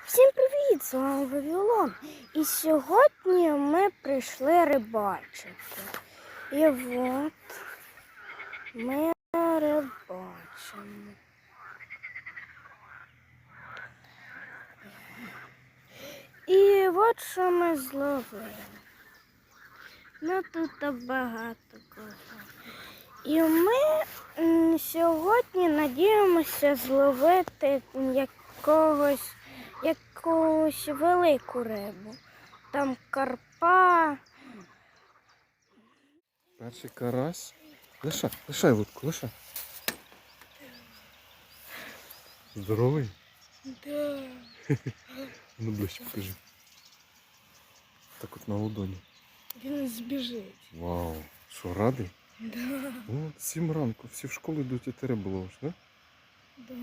Всім привіт! З вами Вавилон. І сьогодні ми прийшли рибачити. І от ми рибачимо. І от що ми зловили. Ну тут багато кого. І ми сьогодні надіємося зловити якусь велику рибу. Там карпа. Перший карась. Лишай вудку, лишай. Здоровий? Да. Ну ближче покажи. Так от на ладоні. Він збіжить. Вау. Що, радий? Да. О, 7 ранку, всі в школу йдуть і ти рибу ловиш, да? Да.